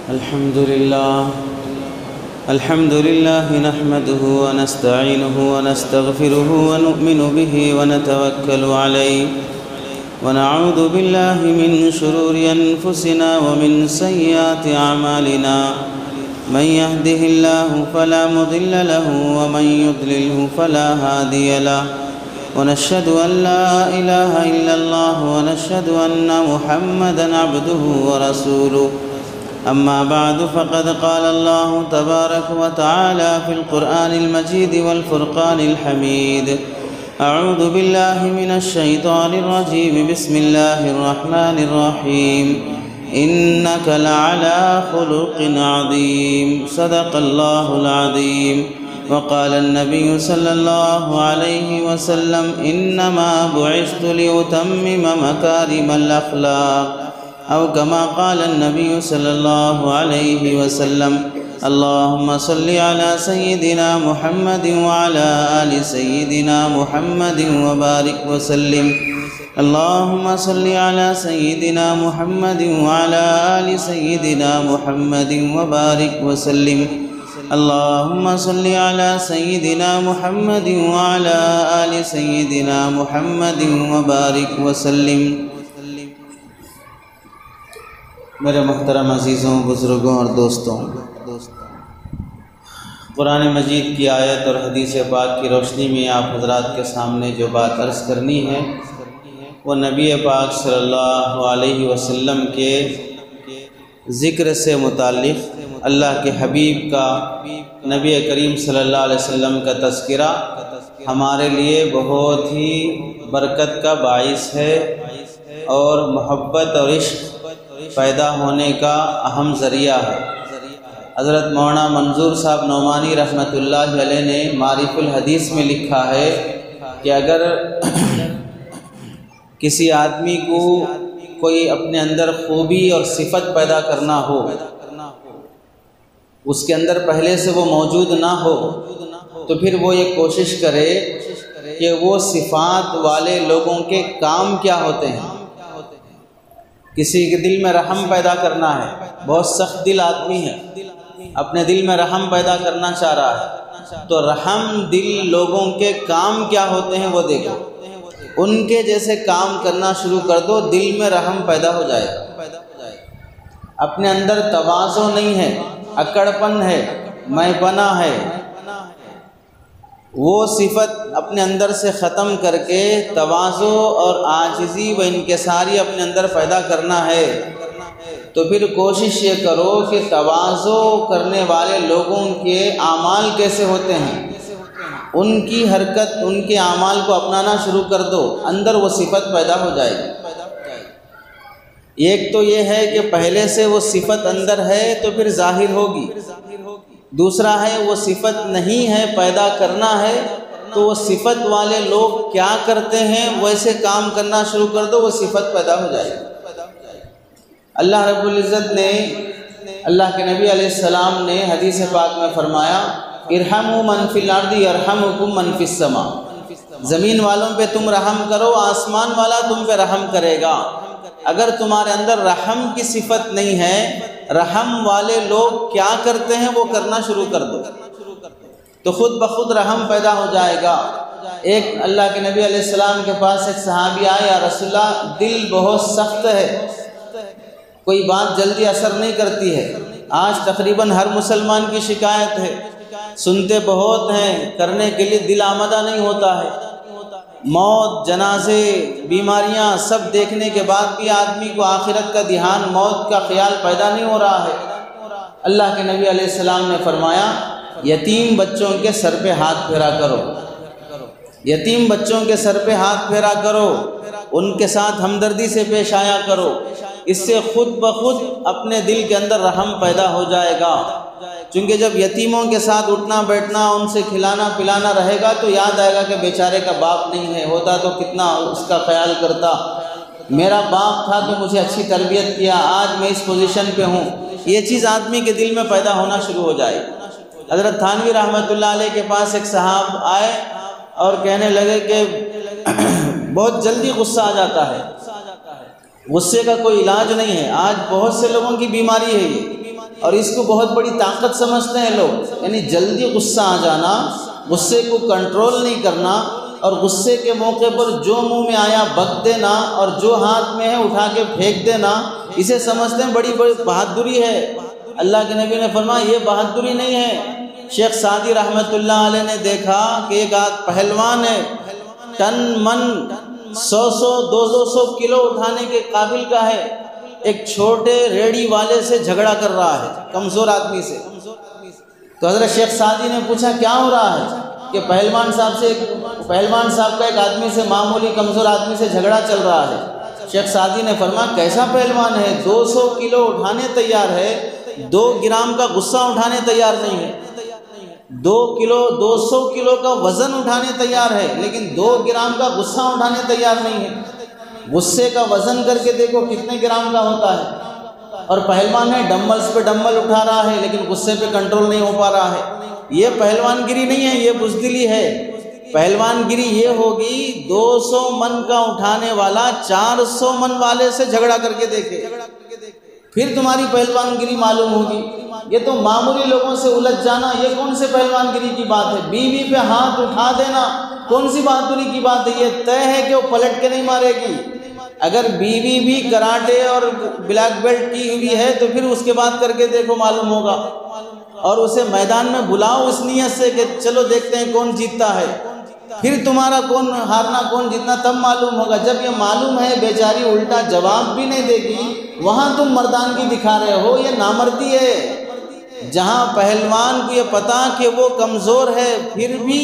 الحمد لله نحمده ونستعينه ونستغفره ونؤمن به ونتوكل عليه ونعوذ بالله من شرور أنفسنا ومن سيئات أعمالنا من يهده الله فلا مضل له ومن يضلله فلا هادي له ونشهد أن لا إله إلا الله ونشهد أن محمدًا عبده ورسوله أما بعد فقد قال الله تبارك وتعالى في القرآن المجيد والفرقان الحميد أعوذ بالله من الشيطان الرجيم بسم الله الرحمن الرحيم إنك لعلى خلق عظيم صدق الله العظيم وقال النبي صلى الله عليه وسلم إنما بعثت لأتمم مكارم الأخلاق أو كما قال النبي صلى الله عليه وسلم اللهم صل على سيدنا محمد وعلى آل سيدنا محمد وبارك وسلم اللهم صل على سيدنا محمد وعلى آل سيدنا محمد وبارك وسلم اللهم صل على سيدنا محمد وعلى آل سيدنا محمد وبارك وسلم۔ میرے محترم عزیزوں، بزرگوں اور دوستوں، قرآن مجید کی آیت اور حدیث پاک کی روشنی میں آپ حضرات کے سامنے جو بات عرض کرنی ہے وہ نبی پاک صلی اللہ علیہ وسلم کے ذکر سے متعلق اللہ کے حبیب کا، نبی کریم صلی اللہ علیہ وسلم کا تذکرہ ہمارے لیے بہت ہی برکت کا باعث ہے اور محبت اور عشق پیدا ہونے کا اہم ذریعہ ہے۔ حضرت مولانا منظور صاحب نعمانی رحمۃ اللہ علیہ نے معارف الحدیث میں لکھا ہے کہ اگر کسی آدمی کو کوئی اپنے اندر خوبی اور صفت پیدا کرنا ہو، اس کے اندر پہلے سے وہ موجود نہ ہو، تو پھر وہ یہ کوشش کرے کہ وہ صفات والے لوگوں کے کام کیا ہوتے ہیں۔ کسی کے دل میں رحم پیدا کرنا ہے، بہت سخت دل آدمی ہے، اپنے دل میں رحم پیدا کرنا چاہ رہا ہے، تو رحم دل لوگوں کے کام کیا ہوتے ہیں وہ دیکھو، ان کے جیسے کام کرنا شروع کر دو، دل میں رحم پیدا ہو جائے گا۔ اپنے اندر تواضع نہیں ہے، اکڑپن ہے، میں پنا ہے، وہ صفت اپنے اندر سے ختم کر کے تواضع اور عاجزی و انکساری اپنے اندر پیدا کرنا ہے، تو پھر کوشش یہ کرو کہ تواضع کرنے والے لوگوں کے اعمال کیسے ہوتے ہیں، ان کی حرکت، ان کے اعمال کو اپنانا شروع کر دو، اندر وہ صفت پیدا ہو جائے گی۔ ایک تو یہ ہے کہ پہلے سے وہ صفت اندر ہے تو پھر ظاہر ہوگی، دوسرا ہے وہ صفت نہیں ہے، پیدا کرنا ہے، تو وہ صفت والے لوگ کیا کرتے ہیں ویسے کام کرنا شروع کر دو، وہ صفت پیدا ہو جائے گی۔ اللہ رب العزت نے، اللہ کے نبی علیہ السلام نے حدیث پاک میں فرمایا ارحموا من فی الارض یرحمکم من فی السماء، زمین والوں پہ تم رحم کرو، آسمان والا تم پہ رحم کرے گا۔ اگر تمہارے اندر رحم کی صفت نہیں ہے، رحم والے لوگ کیا کرتے ہیں وہ کرنا شروع کر دو، تو خود بخود رحم پیدا ہو جائے گا۔ ایک اللہ کے نبی علیہ السلام کے پاس ایک صحابی آیا، یا رسول اللہ دل بہت سخت ہے، کوئی بات جلدی اثر نہیں کرتی ہے، آج تقریباً ہر مسلمان کی شکایت ہے، سنتے بہت ہیں، کرنے کے لیے دل آمادہ نہیں ہوتا ہے، موت، جنازے، بیماریاں سب دیکھنے کے بعد بھی آدمی کو آخرت کا دھیان، موت کا خیال پیدا نہیں ہو رہا ہے۔ اللہ کے نبی علیہ السلام نے فرمایا یتیم بچوں کے سر پہ ہاتھ پھیرا کرو، یتیم بچوں کے سر پہ ہاتھ پھیرا کرو، ان کے ساتھ ہمدردی سے پیش آیا کرو، اس سے خود بخود اپنے دل کے اندر رحم پیدا ہو جائے گا۔ چونکہ جب یتیموں کے ساتھ اٹھنا بیٹھنا، ان سے کھلانا پلانا رہے گا تو یاد آئے گا کہ بیچارے کا باپ نہیں ہے، ہوتا تو کتنا اس کا خیال کرتا، میرا باپ تھا تو مجھے اچھی تربیت کیا، آج میں اس پوزیشن پہ ہوں، یہ چیز آدمی کے دل میں پیدا ہونا شروع ہو جائے۔ حضرت تھانوی رحمۃ اللہ علیہ کے پاس ایک صاحب آئے اور کہنے لگے کہ بہت جلدی غصہ آ جاتا ہے، غصے کا کوئی علاج نہیں ہے، آج بہت سے لوگوں کی بیماری ہے یہ، اور اس کو بہت بڑی طاقت سمجھتے ہیں لوگ، یعنی جلدی غصہ آ جانا، غصے کو کنٹرول نہیں کرنا، اور غصے کے موقع پر جو منہ میں آیا بک دینا اور جو ہاتھ میں ہے اٹھا کے پھینک دینا، اسے سمجھتے ہیں بڑی بڑی بہادری ہے۔ اللہ کے نبی نے فرمایا یہ بہادری نہیں ہے۔ شیخ سعدی رحمۃ اللہ علیہ نے دیکھا کہ ایک پہلوان ہے، ٹن من 100-200 کلو اٹھانے کے قابل کا ہے، ایک چھوٹے ریڑھی والے سے جھگڑا کر رہا ہے، کمزور آدمی سے۔ تو حضرت شیخ سعدی نے پوچھا کیا ہو رہا ہے؟ کہ پہلوان صاحب کا ایک آدمی سے، معمولی کمزور آدمی سے جھگڑا چل رہا ہے۔ شیخ سعدی نے فرمایا کیسا پہلوان ہے، 200 کلو اٹھانے تیار ہے، 2 گرام کا غصہ اٹھانے تیار نہیں ہے۔ 200 کلو کا وزن اٹھانے تیار ہے، لیکن 2 گرام کا غصہ اٹھانے تیار نہیں ہے۔ غصے کا وزن کر کے دیکھو کتنے گرام کا ہوتا ہے۔ اور پہلوان ہے، ڈمبلز پہ ڈمبل اٹھا رہا ہے، لیکن غصے پہ کنٹرول نہیں ہو پا رہا ہے۔ یہ پہلوان گیری نہیں ہے، یہ بزدلی ہے۔ پہلوان گیری یہ ہوگی 200 من کا اٹھانے والا 400 من والے سے جھگڑا کر کے دیکھے، پھر تمہاری پہلوان گیری معلوم ہوگی۔ یہ تو معمولی لوگوں سے الجھ جانا، یہ کون سے پہلوان گیری کی بات ہے؟ بیوی پہ ہاتھ اٹھا دینا کون سی بہادری کی بات ہے؟ یہ طے ہے کہ وہ پلٹ کے نہیں مارے گی۔ اگر بیوی بھی کراٹے اور بلیک بیلٹ کی ہوئی ہے تو پھر اس کے بعد کر کے دیکھو معلوم ہوگا، اور اسے میدان میں بلاؤ اس نیت سے کہ چلو دیکھتے ہیں کون جیتتا ہے، پھر تمہارا کون ہارنا کون جیتنا تب معلوم ہوگا۔ جب یہ معلوم ہے بیچاری الٹا جواب بھی نہیں دے گی، وہاں تم مردانگی دکھا رہے ہو، یہ نامردی ہے۔ جہاں پہلوان کو یہ پتا کہ وہ کمزور ہے، پھر بھی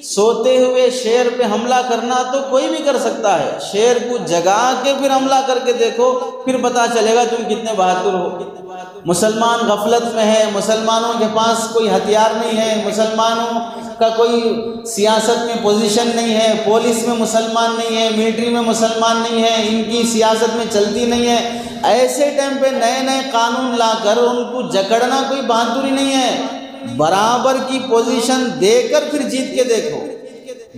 سوتے ہوئے شیر پہ حملہ کرنا تو کوئی بھی کر سکتا ہے، شیر کو جگا کے پھر حملہ کر کے دیکھو، پھر پتا چلے گا تم کتنے بہادر ہو۔ مسلمان غفلت میں ہے، مسلمانوں کے پاس کوئی ہتھیار نہیں ہے، مسلمانوں کا کوئی سیاست میں پوزیشن نہیں ہے، پولیس میں مسلمان نہیں ہے، ملٹری میں مسلمان نہیں ہے، ان کی سیاست میں چلتی نہیں ہے۔ ایسے ٹائم پہ نئے نئے قانون لا کر ان کو جکڑنا کوئی بہادری نہیں ہے۔ برابر کی پوزیشن دے کر پھر جیت کے دیکھو،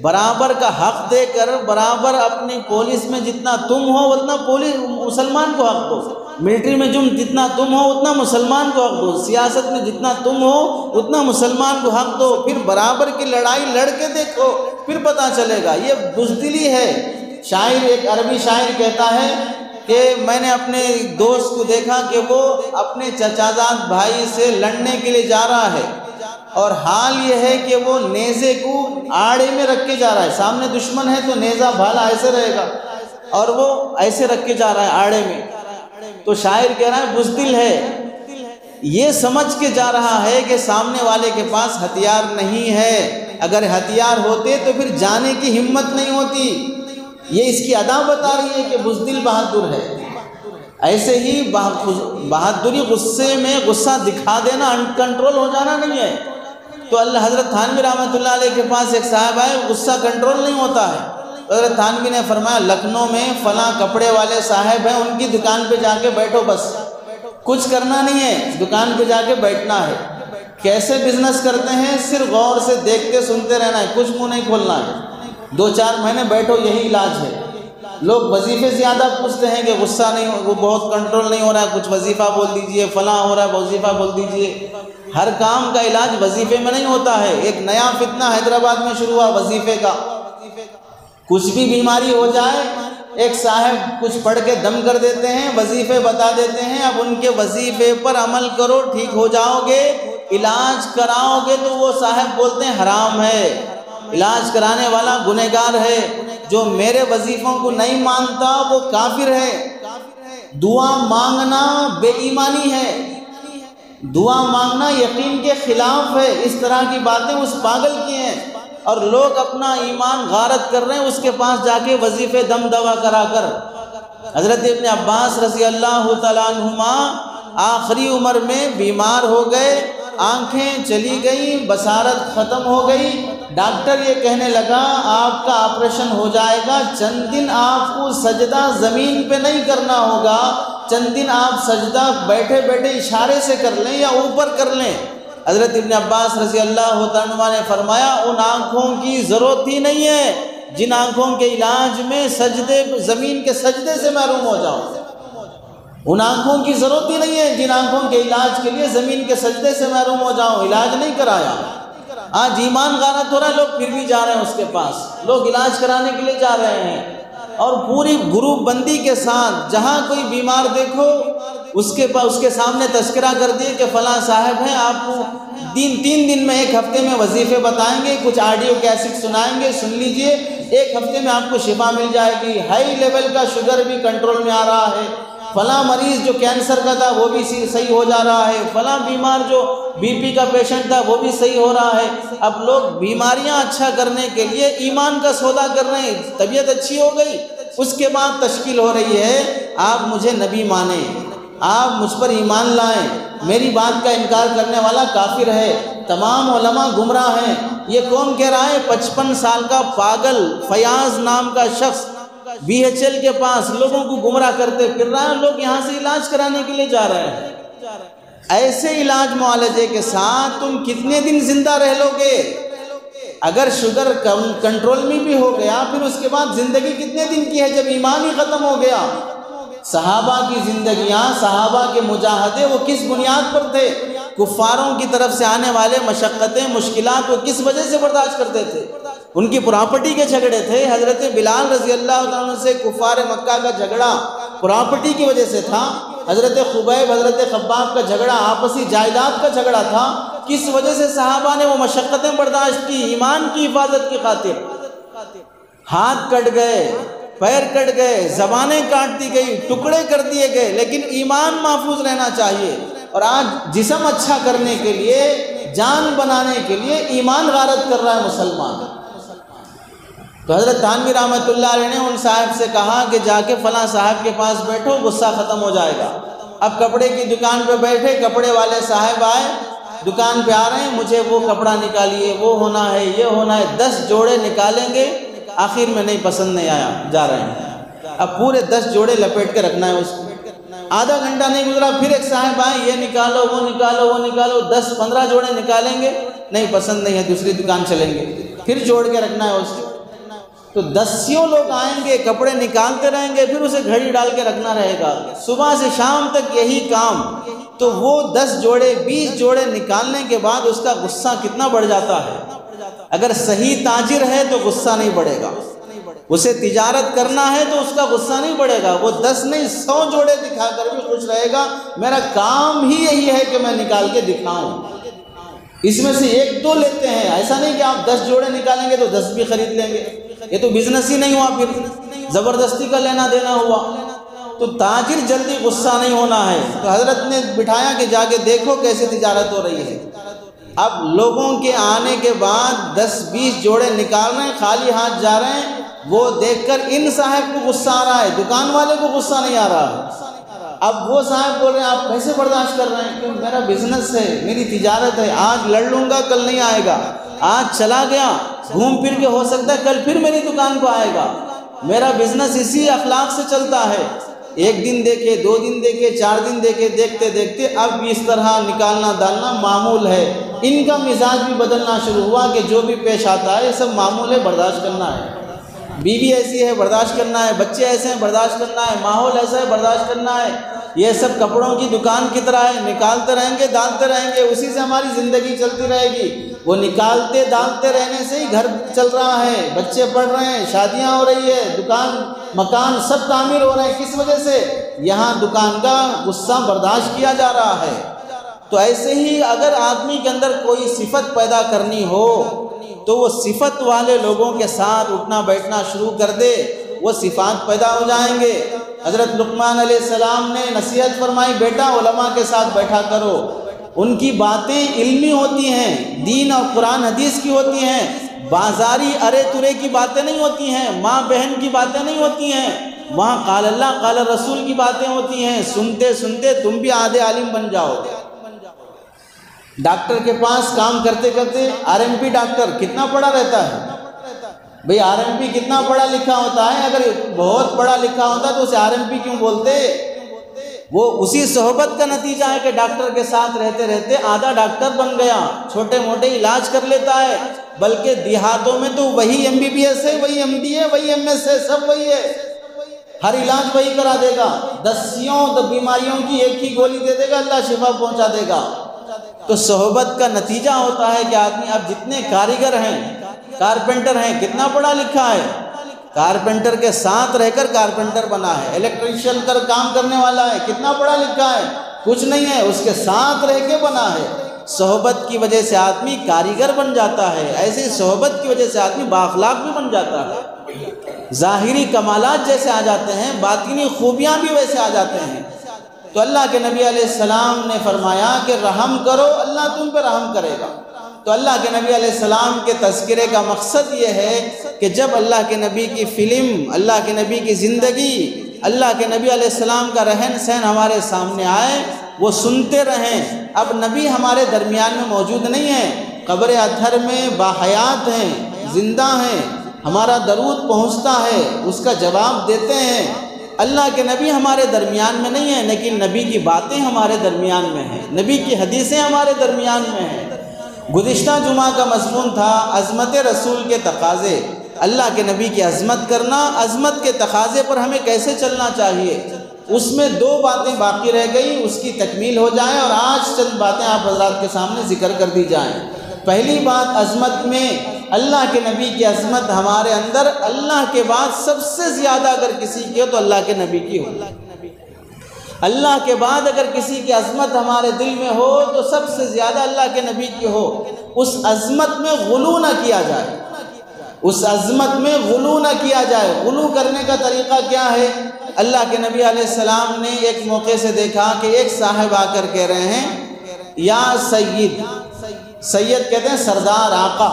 برابر کا حق دے کر، برابر اپنی پولیس میں جتنا تم ہو اتنا پولیس مسلمان کو حق دو، ملٹری میں جتنا تم ہو اتنا مسلمان کو حق دو، سیاست میں جتنا تم ہو اتنا مسلمان کو حق دو، پھر برابر کی لڑائی لڑ کے دیکھو، پھر پتہ چلے گا۔ یہ بزدلی ہے۔ شاعر، ایک عربی شاعر کہتا ہے کہ میں نے اپنے دوست کو دیکھا کہ وہ اپنے چچا زاد بھائی سے لڑنے کے لیے جا رہا ہے، اور حال یہ ہے کہ وہ نیزے کو آڑے میں رکھ کے جا رہا ہے، سامنے دشمن ہے تو نیزہ بھالا ایسے رہے گا، اور وہ ایسے رکھ کے جا رہا ہے آڑے میں۔ تو شاعر کہہ رہا ہے بزدل ہے، یہ سمجھ کے جا رہا ہے کہ سامنے والے کے پاس ہتھیار نہیں ہے، اگر ہتھیار ہوتے تو پھر جانے کی ہمت نہیں ہوتی۔ یہ اس کی ادا بتا رہی ہے کہ بزدل بہادر ہے۔ ایسے ہی بہادری غصے میں غصہ دکھا دینا، کنٹرول ہو جانا نہیں ہے۔ تو اللہ حضرت تھانوی رحمۃ اللہ علیہ کے پاس ایک صاحب آئے، غصہ کنٹرول نہیں ہوتا ہے، تو حضرت تھانوی نے فرمایا لکھنؤ میں فلاں کپڑے والے صاحب ہیں، ان کی دکان پہ جا کے بیٹھو، بس کچھ کرنا نہیں ہے، دکان پہ جا کے بیٹھنا ہے۔ کیسے بزنس کرتے ہیں صرف غور سے دیکھتے سنتے رہنا ہے، کچھ منہ نہیں کھولنا ہے، 2-4 مہینے بیٹھو، یہی علاج ہے۔ لوگ وظیفے زیادہ پوچھتے ہیں کہ غصہ نہیں، وہ بہت کنٹرول نہیں ہو رہا ہے، کچھ وظیفہ بول دیجئے، فلاں ہو رہا ہے وظیفہ بول دیجئے۔ ہر کام کا علاج وظیفے میں نہیں ہوتا ہے۔ ایک نیا فتنہ حیدرآباد میں شروع ہوا وظیفے کا، کچھ بھی بیماری ہو جائے ایک صاحب کچھ پڑھ کے دم کر دیتے ہیں، وظیفے بتا دیتے ہیں، اب ان کے وظیفے پر عمل کرو ٹھیک ہو جاؤ گے، علاج کراؤ گے تو وہ صاحب بولتے ہیں حرام ہے، علاج کرانے والا گنہگار ہے، جو میرے وظیفوں کو نہیں مانتا وہ کافر ہے۔ دعا مانگنا بے ایمانی ہے، دعا مانگنا یقین کے خلاف ہے۔ اس طرح کی باتیں اس پاگل کی ہیں، اور لوگ اپنا ایمان غارت کر رہے ہیں اس کے پاس جا کے وظیفے دم دوا کرا کر۔ حضرت ابن عباس رضی اللہ تعالیٰ عنہما آخری عمر میں بیمار ہو گئے، آنکھیں چلی گئیں، بصارت ختم ہو گئی، ڈاکٹر یہ کہنے لگا آپ کا آپریشن ہو جائے گا، چند دن آپ کو سجدہ زمین پہ نہیں کرنا ہوگا، چند دن آپ سجدہ بیٹھے بیٹھے اشارے سے کر لیں یا اوپر کر لیں۔ حضرت ابن عباس رضی اللہ عنہ نے فرمایا ان آنکھوں کی ضرورت ہی نہیں ہے جن آنکھوں کے علاج میں سجدے زمین کے سجدے سے محروم ہو جاؤ۔ ان آنکھوں کی ضرورت ہی نہیں ہے جن آنکھوں کے علاج کے لیے زمین کے سجدے سے محروم ہو جاؤ، علاج نہیں کرایا۔ آج ایمان غارت ہو رہا ہے، لوگ پھر بھی جا رہے ہیں اس کے پاس، لوگ علاج کرانے کے لیے جا رہے ہیں، اور پوری گروپ بندی کے ساتھ جہاں کوئی بیمار دیکھو اس کے سامنے تذکرہ کر دیے کہ فلاں صاحب ہیں، آپ کو 3 دن میں 1 ہفتے میں وظیفے بتائیں گے، کچھ آڈیو کیسٹ سنائیں گے، سن لیجئے، 1 ہفتے میں آپ کو شفا مل جائے گی، ہائی لیول کا شوگر بھی کنٹرول میں آ رہا ہے، فلاں مریض جو کینسر کا تھا وہ بھی صحیح ہو جا رہا ہے، فلاں بیمار جو بی پی کا پیشنٹ تھا وہ بھی صحیح ہو رہا ہے۔ اب لوگ بیماریاں اچھا کرنے کے لیے ایمان کا سودا کر رہے ہیں، طبیعت اچھی ہو گئی، اس کے بعد تشکیل ہو رہی ہے آپ مجھے نبی مانیں، آپ مجھ پر ایمان لائیں، میری بات کا انکار کرنے والا کافر ہے، تمام علماء گمراہ ہیں۔ یہ کون کہہ رہا ہے؟ 55 سال کا پاگل فیاض نام کا شخص BHL کے پاس لوگوں کو گمراہ کرتے پھر رہا ہے، لوگ یہاں سے علاج کرانے کے لیے جا رہے ہیں۔ ایسے علاج معالجے کے ساتھ تم کتنے دن زندہ رہ لو گے؟ اگر شوگر کنٹرول میں بھی ہو گیا پھر اس کے بعد زندگی کتنے دن کی ہے جب ایمان ہی ختم ہو گیا؟ صحابہ کی زندگیاں، صحابہ کے مجاہدے وہ کس بنیاد پر تھے؟ کفاروں کی طرف سے آنے والے مشقتیں، مشکلات وہ کس وجہ سے برداشت کرتے تھے؟ ان کی پراپرٹی کے جھگڑے تھے۔ حضرت بلال رضی اللہ عنہ سے کفار مکہ کا جھگڑا پراپرٹی کی وجہ سے تھا، حضرت خبیب حضرت خباب کا جھگڑا آپسی جائیداد کا جھگڑا تھا۔ کس وجہ سے صحابہ نے وہ مشقتیں برداشت کی؟ ایمان کی حفاظت کی خاطر۔ ہاتھ کٹ گئے، پیر کٹ گئے، زبانیں کاٹ دی گئی، ٹکڑے کر دیے گئے، لیکن ایمان محفوظ رہنا چاہیے۔ اور آج جسم اچھا کرنے کے لیے، جان بنانے کے لیے ایمان غارت کر رہا ہے مسلمان۔ تو حضرت تھانوی رحمۃ اللہ علیہ نے ان صاحب سے کہا کہ جا کے فلاں صاحب کے پاس بیٹھو، غصہ ختم ہو جائے گا۔ اب کپڑے کی دکان پہ بیٹھے، کپڑے والے صاحب آئے، دکان پہ آ رہے ہیں، مجھے وہ کپڑا نکالیے، وہ ہونا ہے، یہ ہونا ہے، 10 جوڑے نکالیں گے، آخر میں نہیں پسند نہیں آیا، جا رہے ہیں۔ اب پورے 10 جوڑے لپیٹ کے رکھنا ہے اس کو۔ آدھا گھنٹہ نہیں گزرا، پھر ایک صاحب آئے، یہ نکالو، وہ نکالو، وہ نکالو، 10-15 جوڑے نکالیں گے، نہیں پسند نہیں ہے، دوسری دکان چلیں گے، پھر جوڑ کے رکھنا ہے اس کو۔ تو 10 لوگ آئیں گے، کپڑے نکالتے رہیں گے، پھر اسے گھڑی ڈال کے رکھنا رہے گا، صبح سے شام تک یہی کام۔ تو وہ 10 جوڑے 20 جوڑے نکالنے کے بعد اس کا غصہ کتنا بڑھ جاتا ہے۔ اگر صحیح تاجر ہے تو غصہ نہیں بڑھے گا، اسے تجارت کرنا ہے تو اس کا غصہ نہیں بڑھے گا، وہ 10 نہیں 100 جوڑے دکھا کر بھی خوش رہے گا، میرا کام ہی یہی ہے کہ میں نکال کے دکھاؤں۔ اس میں سے 1-2 لیتے ہیں، ایسا نہیں کہ آپ 10 جوڑے نکالیں گے تو 10 بھی خرید لیں گے، یہ تو بزنس ہی نہیں ہوا، پھر زبردستی کا لینا دینا ہوا۔ تو تاجر جلدی غصہ نہیں ہونا ہے۔ تو حضرت نے بٹھایا کہ جا کے دیکھو کیسے تجارت ہو رہی ہے۔ اب لوگوں کے آنے کے بعد 10-20 جوڑے نکال رہے ہیں، خالی ہاتھ جا رہے ہیں، وہ دیکھ کر ان صاحب کو غصہ آ رہا ہے، دکان والے کو غصہ نہیں آ رہا۔ اب وہ صاحب بول رہے ہیں آپ کیسے برداشت کر رہے ہیں؟ کہ میرا بزنس ہے، میری تجارت ہے، آج لڑ لوں گا کل نہیں آئے گا، آج چلا گیا گھوم پھر کے ہو سکتا ہے کل پھر میری دکان کو آئے گا، میرا بزنس اسی اخلاق سے چلتا ہے۔ 1 دن دیکھے، 2 دن دیکھے، 4 دن دیکھے، دیکھتے دیکھتے اب اس طرح نکالنا ڈالنا معمول ہے۔ ان کا مزاج بھی بدلنا شروع ہوا کہ جو بھی پیش آتا ہے یہ سب معمول ہے، برداشت کرنا ہے، بیوی ایسی ہے برداشت کرنا ہے، بچے ایسے ہیں برداشت کرنا ہے، ماحول ایسا ہے برداشت کرنا ہے، یہ سب کپڑوں کی دکان کی طرح ہے، نکالتے رہیں گے ڈالتے رہیں گے، اسی سے ہماری زندگی چلتی رہے گی۔ وہ نکالتے ڈالتے رہنے سے ہی گھر چل رہا ہے، بچے پڑھ رہے ہیں، شادیاں ہو رہی ہے، دکان مکان سب تعمیر ہو رہے ہیں، کس وجہ سے؟ یہاں دکان کا غصہ برداشت کیا جا رہا ہے۔ تو ایسے ہی اگر آدمی کے اندر کوئی صفت پیدا کرنی ہو تو وہ صفت والے لوگوں کے ساتھ اٹھنا بیٹھنا شروع کر دے، وہ صفات پیدا ہو جائیں گے۔ حضرت لقمان علیہ السلام نے نصیحت فرمائی، بیٹا علماء کے ساتھ بیٹھا کرو، ان کی باتیں علمی ہوتی ہیں، دین اور قرآن حدیث کی ہوتی ہیں، بازاری ارے ترے کی باتیں نہیں ہوتی ہیں، ماں بہن کی باتیں نہیں ہوتی ہیں، وہاں قال اللہ قال رسول کی باتیں ہوتی ہیں۔ سنتے سنتے تم بھی آدھے عالم بن جاؤ۔ ڈاکٹر کے پاس کام کرتے کرتے RMP ڈاکٹر کتنا پڑھا رہتا ہے بھئی، RMP کتنا پڑھا لکھا ہوتا ہے؟ اگر بہت پڑھا لکھا ہوتا تو اسے RMP کیوں بولتے؟ وہ اسی صحبت کا نتیجہ ہے کہ ڈاکٹر کے ساتھ رہتے رہتے آدھا ڈاکٹر بن گیا، چھوٹے موٹے علاج کر لیتا ہے، بلکہ دیہاتوں میں تو وہی MBBS ہے، وہی MD ہے، وہی MS ہے، سب وہی ہے۔ ہر علاج وہی کرا دے گا، 10 بیماریوں کی ایک ہی گولی دے دے گا، اللہ شفا پہنچا دے گا۔ تو صحبت کا نتیجہ ہوتا ہے کہ آدمی، اب جتنے کاریگر ہیں، کارپینٹر ہیں، کتنا پڑھا لکھا ہے، کارپینٹر کے ساتھ رہ کر کارپینٹر بنا ہے، الیکٹریشین کا کام کرنے والا ہے، کتنا پڑھا لکھا ہے، کچھ نہیں ہے، اس کے ساتھ رہ کے بنا ہے۔ صحبت کی وجہ سے آدمی کاریگر بن جاتا ہے، ایسے صحبت کی وجہ سے آدمی بااخلاق بھی بن جاتا ہے، ظاہری کمالات جیسے آ جاتے ہیں، باطنی خوبیاں بھی ویسے آ جاتے ہیں۔ تو اللہ کے نبی علیہ السلام نے فرمایا کہ رحم کرو، اللہ تم پہ رحم کرے گا۔ تو اللہ کے نبی علیہ السلام کے تذکرے کا مقصد یہ ہے کہ جب اللہ کے نبی کی فلم، اللہ کے نبی کی زندگی، اللہ کے نبی علیہ السلام کا رہن سہن ہمارے سامنے آئے، وہ سنتے رہیں۔ اب نبی ہمارے درمیان میں موجود نہیں ہیں، قبر اطہر میں باحیات ہیں، زندہ ہیں، ہمارا درود پہنچتا ہے، اس کا جواب دیتے ہیں۔ اللہ کے نبی ہمارے درمیان میں نہیں ہیں، لیکن نبی کی باتیں ہمارے درمیان میں ہیں، نبی کی حدیثیں ہمارے درمیان میں ہیں۔ گزشتہ جمعہ کا مضمون تھا عظمت رسول کے تقاضے، اللہ کے نبی کی عظمت کرنا، عظمت کے تقاضے پر ہمیں کیسے چلنا چاہیے۔ اس میں 2 باتیں باقی رہ گئی، اس کی تکمیل ہو جائے، اور آج چند باتیں آپ حضرات کے سامنے ذکر کر دی جائیں۔ پہلی بات، عظمت میں اللہ کے نبی کی عظمت ہمارے اندر اللہ کے بعد سب سے زیادہ اگر کسی کی ہو تو اللہ کے نبی کی ہو۔ اللہ کے بعد اگر کسی کی عظمت ہمارے دل میں ہو تو سب سے زیادہ اللہ کے نبی کی ہو۔ اس عظمت میں غلو نہ کیا جائے، اس عظمت میں غلو نہ کیا جائے۔ غلو کرنے کا طریقہ کیا ہے؟ اللہ کے نبی علیہ السلام نے ایک موقع سے دیکھا کہ ایک صاحب آ کر کہہ رہے ہیں یا سید، سید کہتے ہیں سردار، آقا۔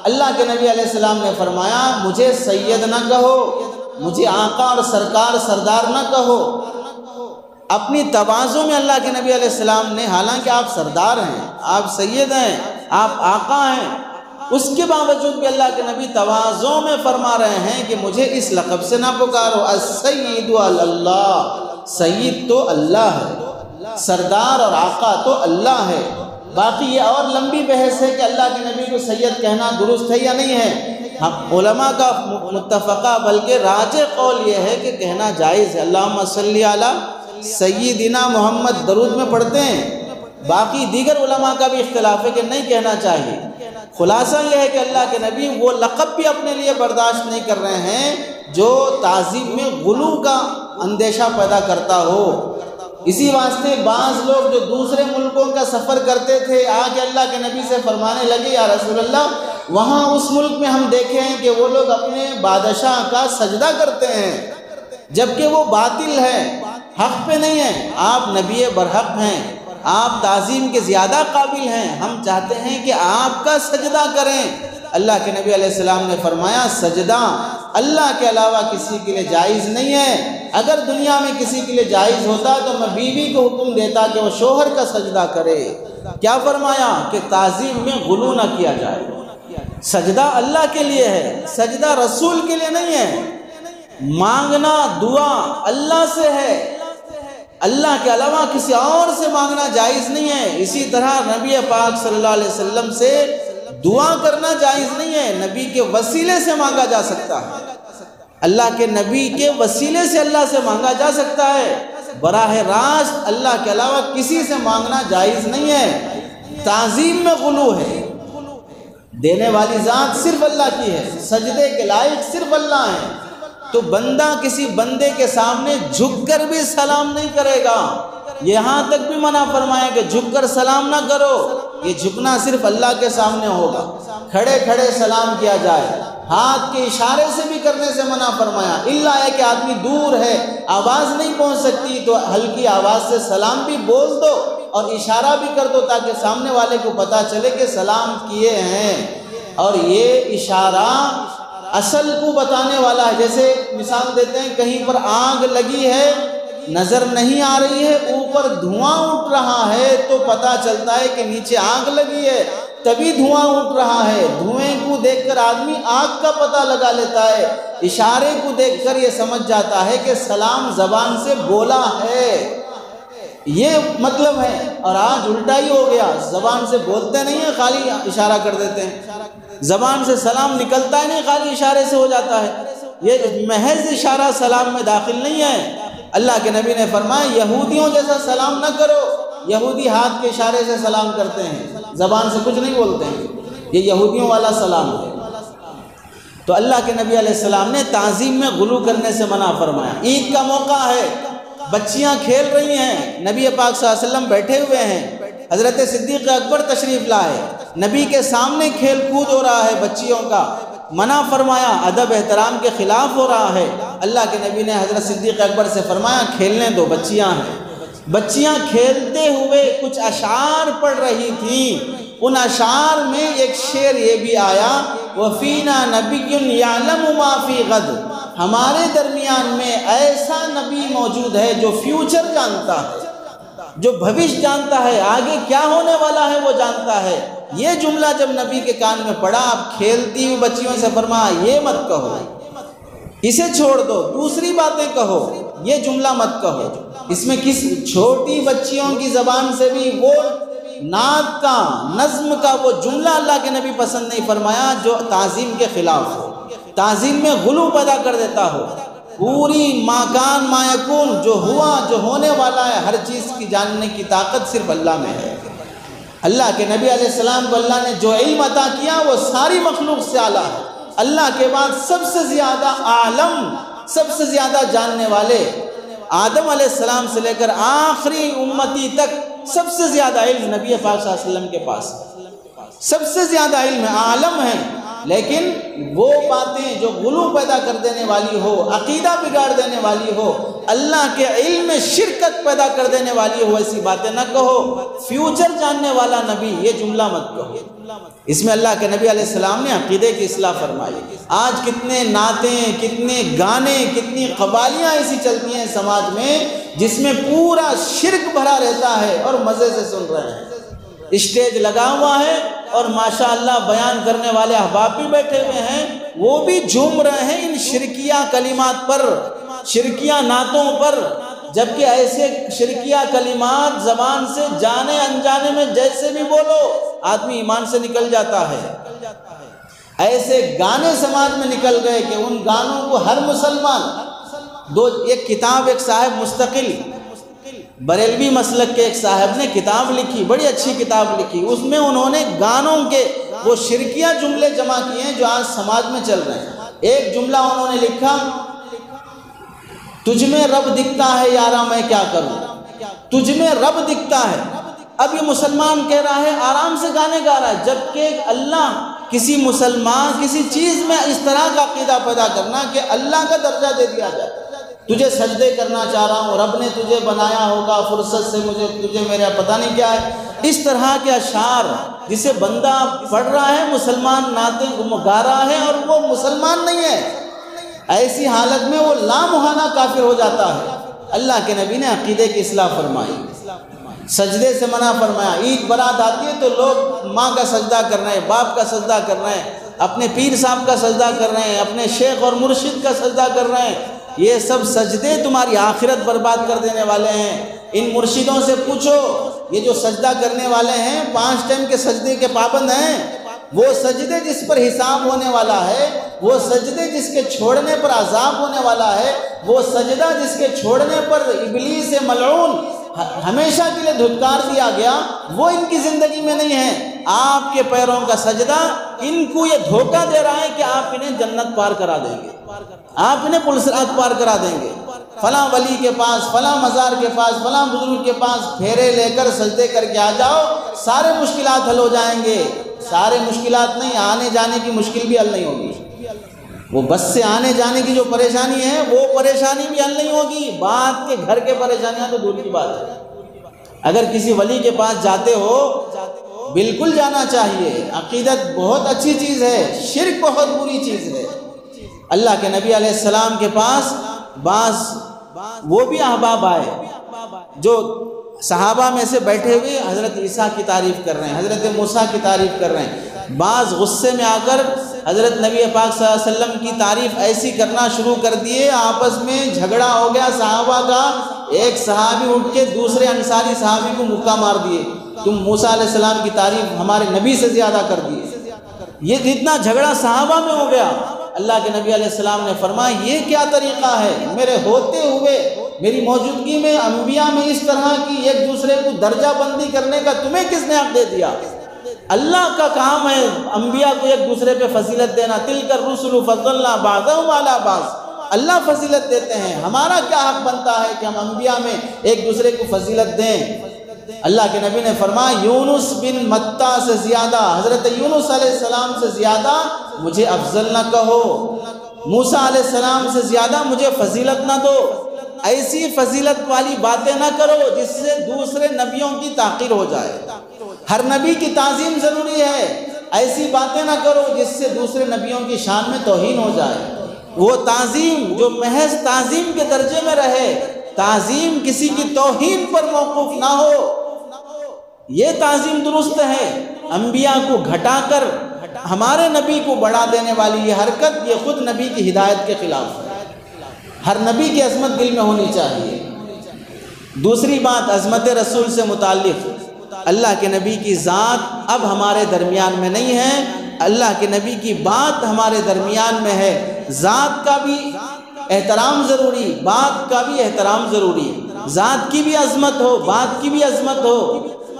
اللہ کے نبی علیہ السلام نے فرمایا مجھے سید نہ کہو، مجھے آقا اور سرکار سردار نہ کہو۔ اپنی تواضع میں اللہ کے نبی علیہ السلام نے، حالانکہ آپ سردار ہیں، آپ سید ہیں، آپ آقا ہیں، اس کے باوجود بھی اللہ کے نبی تواضع میں فرما رہے ہیں کہ مجھے اس لقب سے نہ پکارو، السید اللہ، سید تو اللہ ہے، سردار اور آقا تو اللہ ہے۔ باقی یہ اور لمبی بحث ہے کہ اللہ کے نبی کو سید کہنا درست ہے یا نہیں ہے۔ علماء کا متفقہ بلکہ راجح قول یہ ہے کہ کہنا جائز ہے، اللہم صلی علی سیدنا محمد درود میں پڑھتے ہیں۔ باقی دیگر علماء کا بھی اختلاف ہے کہ نہیں کہنا چاہیے۔ خلاصہ یہ ہے کہ اللہ کے نبی وہ لقب بھی اپنے لیے برداشت نہیں کر رہے ہیں جو تعظیم میں غلو کا اندیشہ پیدا کرتا ہو۔ اسی واسطے بعض لوگ جو دوسرے ملکوں کا سفر کرتے تھے آ کے اللہ کے نبی سے فرمانے لگے یا رسول اللہ وہاں اس ملک میں ہم دیکھے ہیں کہ وہ لوگ اپنے بادشاہ کا سجدہ کرتے ہیں، جبکہ وہ باطل ہے، حق پہ نہیں ہے۔ آپ نبی برحق ہیں، آپ تعظیم کے زیادہ قابل ہیں، ہم چاہتے ہیں کہ آپ کا سجدہ کریں۔ اللہ کے نبی علیہ السلام نے فرمایا سجدہ اللہ کے علاوہ کسی کے لیے جائز نہیں ہے۔ اگر دنیا میں کسی کے لیے جائز ہوتا تو میں بیوی کو حکم دیتا کہ وہ شوہر کا سجدہ کرے۔ کیا فرمایا کہ تعظیم میں غلو نہ کیا جائے۔ سجدہ اللہ کے لیے ہے، سجدہ رسول کے لیے نہیں ہے۔ مانگنا دعا اللہ سے ہے، اللہ کے علاوہ کسی اور سے مانگنا جائز نہیں ہے۔ اسی طرح نبی پاک صلی اللہ علیہ وسلم سے دعا کرنا جائز نہیں ہے، نبی کے وسیلے سے مانگا جا سکتا ہے، اللہ کے نبی کے وسیلے سے اللہ سے مانگا جا سکتا ہے، براہ راست اللہ کے علاوہ کسی سے مانگنا جائز نہیں ہے۔ تعظیم میں غلو ہے، دینے والی ذات صرف اللہ کی ہے، سجدے کے لائق صرف اللہ ہے، تو بندہ کسی بندے کے سامنے جھک کر بھی سلام نہیں کرے گا۔ یہاں تک بھی منع فرمایا کہ جھک کر سلام نہ کرو، یہ جھکنا صرف اللہ کے سامنے ہوگا، کھڑے کھڑے سلام کیا جائے، ہاتھ کے اشارے سے بھی کرنے سے منع فرمایا، الا ہے کہ آدمی دور ہے، آواز نہیں پہنچ سکتی تو ہلکی آواز سے سلام بھی بول دو اور اشارہ بھی کر دو تاکہ سامنے والے کو پتہ چلے کہ سلام کیے ہیں۔ اور یہ اشارہ اصل کو بتانے والا ہے، جیسے مثال دیتے ہیں کہیں پر آگ لگی ہے، نظر نہیں آ رہی ہے، اوپر دھواں اٹھ رہا ہے تو پتہ چلتا ہے کہ نیچے آگ لگی ہے، تبھی دھواں اٹھ رہا ہے۔ دھوئیں کو دیکھ کر آدمی آگ کا پتہ لگا لیتا ہے، اشارے کو دیکھ کر یہ سمجھ جاتا ہے کہ سلام زبان سے بولا ہے، یہ مطلب ہے۔ اور آج الٹا ہی ہو گیا، زبان سے بولتے نہیں ہیں، خالی اشارہ کر دیتے ہیں، زبان سے سلام نکلتا ہی نہیں، خالی اشارے سے ہو جاتا ہے۔ یہ محض اشارہ سلام میں داخل نہیں ہے۔ اللہ کے نبی نے فرمایا یہودیوں جیسا سلام نہ کرو، یہودی ہاتھ کے اشارے سے سلام کرتے ہیں، زبان سے کچھ نہیں بولتے ہیں، یہ یہودیوں والا سلام ہے۔ تو اللہ کے نبی علیہ السلام نے تعظیم میں غلو کرنے سے منع فرمایا۔ عید کا موقع ہے، بچیاں کھیل رہی ہیں، نبی پاک صلی اللہ علیہ وسلم بیٹھے ہوئے ہیں، حضرت صدیق اکبر تشریف لائے، نبی کے سامنے کھیل کود ہو رہا ہے بچیوں کا، منع فرمایا، ادب احترام کے خلاف ہو رہا ہے۔ اللہ کے نبی نے حضرت صدیق اکبر سے فرمایا کھیلنے دو، بچیاں ہیں۔ بچیاں کھیلتے ہوئے کچھ اشعار پڑھ رہی تھیں، ان اشعار میں ایک شعر یہ بھی آیا وَفِينَا نَبِيٌّ يَعْلَمُ مَا فِي غَدٍ، ہمارے درمیان میں ایسا نبی موجود ہے جو فیوچر جانتا ہے، جو بھوش جانتا ہے، آگے کیا ہونے والا ہے وہ جانتا ہے۔ یہ جملہ جب نبی کے کان میں پڑا، آپ کھیلتی ہوئی بچیوں سے فرمایا یہ مت کہو، اسے چھوڑ دو، دوسری باتیں کہو، یہ جملہ مت کہو۔ اس میں کس چھوٹی بچیوں کی زبان سے بھی وہ نعت کا، نظم کا وہ جملہ اللہ کے نبی پسند نہیں فرمایا جو تعظیم کے خلاف ہو، تعظیم میں غلو پیدا کر دیتا ہو۔ پوری ما کان ما یکون، جو ہوا جو ہونے والا ہے، ہر چیز کی جاننے کی طاقت صرف اللہ میں ہے۔ اللہ کے نبی علیہ السلام کو اللہ نے جو علم عطا کیا وہ ساری مخلوق سے اعلیٰ ہے۔ اللہ کے بعد سب سے زیادہ عالم، سب سے زیادہ جاننے والے، آدم علیہ السلام سے لے کر آخری امتی تک سب سے زیادہ علم نبی پاک صلی اللہ علیہ وسلم کے پاس، سب سے زیادہ علم ہے، عالم ہے۔ لیکن وہ باتیں جو غلو پیدا کر دینے والی ہو، عقیدہ بگاڑ دینے والی ہو، اللہ کے علم میں شرکت پیدا کر دینے والی ہو، ایسی باتیں نہ کہو۔ فیوچر جاننے والا نبی، یہ جملہ مت کہو۔ اس میں اللہ کے نبی علیہ السلام نے عقیدے کی اصلاح فرمائی۔ آج کتنے نعتیں، کتنے گانے، کتنی قوالیاں ایسی چلتی ہیں سماج میں جس میں پورا شرک بھرا رہتا ہے اور مزے سے سن رہے ہیں۔ اسٹیج لگا ہوا ہے اور ماشاءاللہ بیان کرنے والے احباب بھی بیٹھے ہوئے ہیں، وہ بھی جھوم رہے ہیں ان شرکیہ کلمات پر، شرکیہ نعتوں پر، جبکہ ایسے شرکیہ کلمات زبان سے جانے انجانے میں جیسے بھی بولو آدمی ایمان سے نکل جاتا ہے۔ ایسے گانے سماج میں نکل گئے کہ ان گانوں کو ہر مسلمان ایک کتاب، ایک صاحب مستقل بریلوی مسلک کے ایک صاحب نے کتاب لکھی، بڑی اچھی کتاب لکھی، اس میں انہوں نے گانوں کے وہ شرکیہ جملے جمع کیے ہیں جو آج سماج میں چل رہے ہیں۔ ایک جملہ انہوں نے لکھا تجھ میں رب دکھتا ہے یارا میں کیا کروں، تجھ میں رب دکھتا ہے۔ اب یہ مسلمان کہہ رہا ہے، آرام سے گانے گا رہا ہے، جبکہ اللہ کسی مسلمان کسی چیز میں اس طرح کا عقیدہ پیدا کرنا کہ اللہ کا درجہ دے دیا جائے، تجھے سجدے کرنا چاہ رہا ہوں، رب نے تجھے بنایا ہوگا فرصت سے، تجھے میرا پتہ نہیں کیا ہے، اس طرح کے اشعار جسے بندہ پڑھ رہا ہے، مسلمان نعتیں گا رہا ہے اور وہ مسلمان نہیں ہے، ایسی حالت میں وہ لامحالہ کافر ہو جاتا ہے۔ اللہ کے نبی نے عقیدے کی اصلاح فرمائی، سجدے سے منع فرمایا۔ عید برات آتی ہے تو لوگ ماں کا سجدہ کر رہے ہیں، باپ کا سجدہ کر رہے ہیں، اپنے پیر صاحب کا سجدہ کر رہے ہیں، اپنے شیخ اور مرشد کا سجدہ کر رہے ہیں۔ یہ سب سجدے تمہاری آخرت برباد کر دینے والے ہیں۔ ان مرشدوں سے پوچھو، یہ جو سجدہ کرنے والے ہیں 5 ٹائم کے سجدے کے پابند ہیں، وہ سجدے جس پر حساب ہونے والا ہے، وہ سجدے جس کے چھوڑنے پر عذاب ہونے والا ہے، وہ سجدہ جس کے چھوڑنے پر ابلیس ملعون ہمیشہ کے لیے دھتکار دیا گیا، وہ ان کی زندگی میں نہیں ہے۔ آپ کے پیروں کا سجدہ ان کو یہ دھوکہ دے رہا ہے کہ آپ انہیں جنت پار کرا دیں گے، آپ انہیں پلسرات پار کرا دیں گے۔ فلاں ولی کے پاس، فلاں مزار کے پاس، فلاں بزرگ کے پاس پھیرے لے کر سجدے کر کے آ جاؤ، سارے مشکلات حل ہو جائیں گے۔ سارے مشکلات نہیں، آنے جانے کی مشکل بھی حل نہیں ہوگی، وہ بس سے آنے جانے کی جو پریشانی ہے وہ پریشانی بھی حل نہیں ہوگی۔ بات کے گھر کے پریشانیاں تو دور کی بات ہے۔ اگر کسی ولی کے پاس جاتے ہو بالکل جانا چاہیے، عقیدت بہت اچھی چیز ہے، شرک بہت بری چیز ہے۔ اللہ کے نبی علیہ السلام کے پاس بعض وہ بھی احباب آئے جو صحابہ میں سے بیٹھے ہوئے حضرت عیسیٰ کی تعریف کر رہے ہیں، حضرت موسیٰ کی تعریف کر رہے ہیں۔ بعض غصے میں آ کر حضرت نبی پاک صلی اللہ علیہ وسلم کی تعریف ایسی کرنا شروع کر دیے، آپس میں جھگڑا ہو گیا صحابہ کا۔ ایک صحابی اٹھ کے دوسرے انصاری صحابی کو مکہ مار دیے، تم موسیٰ علیہ السلام کی تعریف ہمارے نبی سے زیادہ کر دیے۔ یہ اتنا جھگڑا صحابہ میں ہو گیا، اللہ کے نبی علیہ السلام نے فرمایا یہ کیا طریقہ ہے، میرے ہوتے ہوئے میری موجودگی میں انبیاء میں اس طرح کی ایک دوسرے کو درجہ بندی کرنے کا تمہیں کس نے حق دے دیا؟ اللہ کا کام ہے انبیاء کو ایک دوسرے پہ فضیلت دینا، تلک الرسل فضلنا بعضهم علی بعض، اللہ فضیلت دیتے ہیں، ہمارا کیا حق بنتا ہے کہ ہم انبیاء میں ایک دوسرے کو فضیلت دیں؟ اللہ کے نبی نے فرمایا یونس بن متہ سے زیادہ، حضرت یونس علیہ السلام سے زیادہ مجھے افضل نہ کہو، موسیٰ علیہ السلام سے زیادہ مجھے فضیلت نہ دو، ایسی فضیلت والی باتیں نہ کرو جس سے دوسرے نبیوں کی تحقیر ہو جائے، ہر نبی کی تعظیم ضروری ہے، ایسی باتیں نہ کرو جس سے دوسرے نبیوں کی شان میں توہین ہو جائے، وہ تعظیم جو محض تعظیم کے درجے میں رہے، تعظیم کسی کی توہین پر موقوف نہ ہو، یہ تعظیم درست ہے۔ انبیاء کو گھٹا کر ہمارے نبی کو بڑھا دینے والی یہ حرکت، یہ خود نبی کی ہدایت کے خلاف ہے، ہر نبی کی عظمت دل میں ہونی چاہیے۔ دوسری بات عظمت رسول سے متعلق، اللہ کے نبی کی ذات اب ہمارے درمیان میں نہیں ہے، اللہ کے نبی کی بات ہمارے درمیان میں ہے، ذات کا بھی احترام ضروری، بات کا بھی احترام ضروری، ذات کی بھی عظمت ہو، بات کی بھی عظمت ہو۔